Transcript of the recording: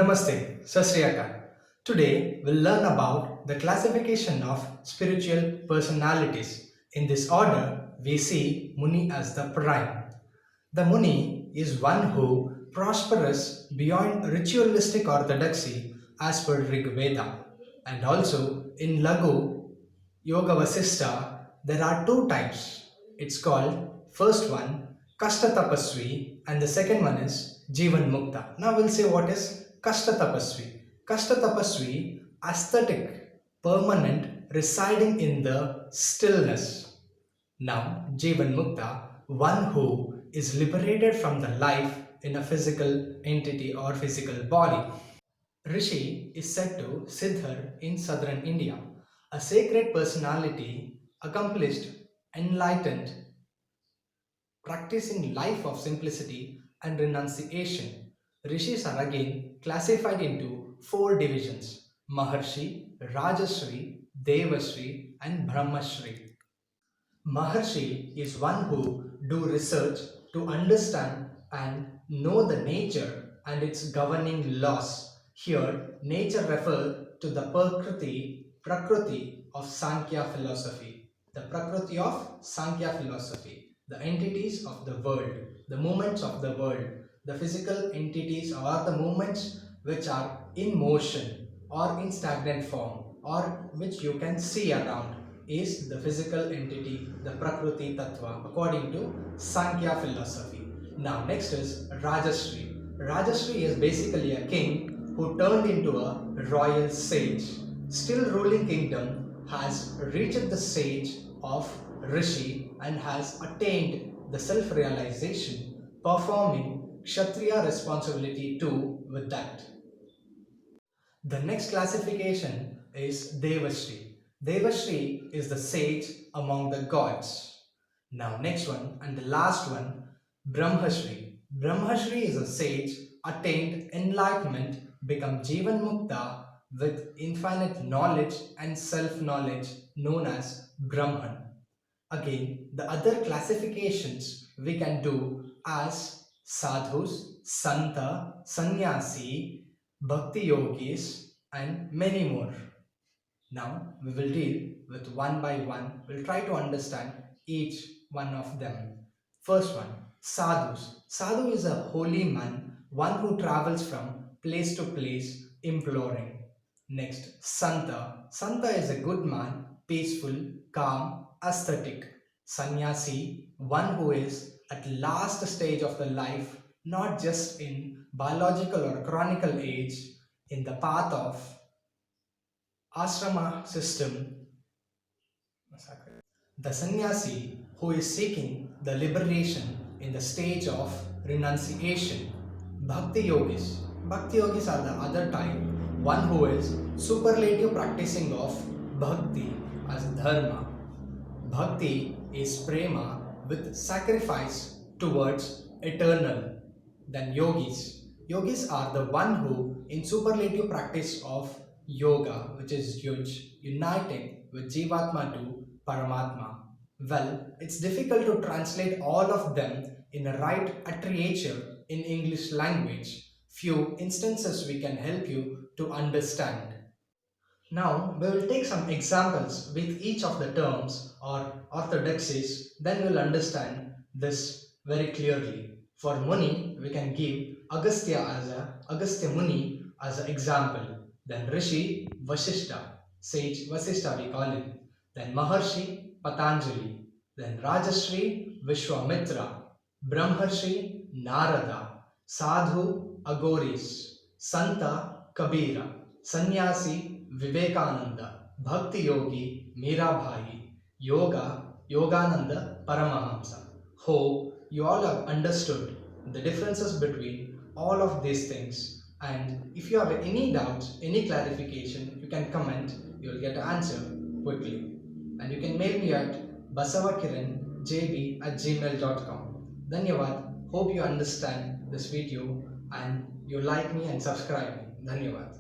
Namaste, Sasriyaka. Today we'll learn about the classification of spiritual personalities. In this order, we see Muni as the prime. The Muni is one who prospers beyond ritualistic orthodoxy as per Rig Veda. And also in Lagu Yoga Vasista, there are two types. It's called first one Kashta Tapasvi and the second one is Jivan Mukta. Now we'll say what is Kashta Tapasvi. Kashta Tapasvi, aesthetic, permanent, residing in the stillness. Now Jivan Mukta, one who is liberated from the life in a physical entity or physical body. Rishi is said to Siddhar in southern India, a sacred personality, accomplished, enlightened, practicing life of simplicity and renunciation. Rishis are again classified into four divisions: Maharshi, Rajashri, Devashri, and Brahmashri. Maharshi is one who do research to understand and know the nature and its governing laws. Here, nature refers to the Prakriti of Sankhya philosophy. The Prakriti of Sankhya philosophy, the entities of the world, the movements of the world, the physical entities or the movements which are in motion or in stagnant form or which you can see around is the physical entity, the Prakriti Tattva, according to Sankhya philosophy. Now, next is Rajashri. Rajashri is basically a king who turned into a royal sage. Still ruling kingdom has reached the stage of Rishi and has attained the self-realization, performing Kshatriya responsibility too with that. The next classification is Devashri. Devashri is the sage among the gods. Now next one and the last one, Brahmashri. Brahmashri is a sage attained enlightenment, become Jivan Mukta with infinite knowledge and self-knowledge known as Brahman. Again, the other classifications we can do as sadhus, santa, sannyasi, bhakti yogis, and many more. Now we will deal with one by one. We'll try to understand each one of them. First one, sadhus. Sadhu is a holy man, one who travels from place to place imploring. Next, santa. Santa is a good man, peaceful, calm, aesthetic. Sannyasi, one who is at last stage of the life, not just in biological or chronical age, in the path of ashrama system. The sannyasi who is seeking the liberation in the stage of renunciation. Bhakti yogis. Bhakti yogis are the other type, one who is superlative practicing of bhakti as dharma. Bhakti is prema with sacrifice towards eternal. Then yogis. Yogis are the one who in superlative practice of yoga, which is yuj, uniting with Jivatma to Paramatma. Well, it's difficult to translate all of them in a right attriature in English language. Few instances we can help you to understand. Now we will take some examples with each of the terms or orthodoxies, then we'll understand this very clearly. For Muni, we can give Agastya Muni as an example. Then Rishi Vasishta, sage Vasishta we call him. Then Maharshi Patanjali. Then Rajashri Vishwamitra. Brahmarshi Narada. Sadhu Agoris. Santa Kabira. Sannyasi Vivekananda. Bhakti Yogi Mirabhai. Yogananda Paramahamsa. Hope you all have understood the differences between all of these things, and if you have any doubts, any clarification, you can comment. You will get an answer quickly, and you can mail me at basavakiranjb@gmail.com. Dhanyavad. Hope you understand this video and you like me and subscribe me. Dhanyavad.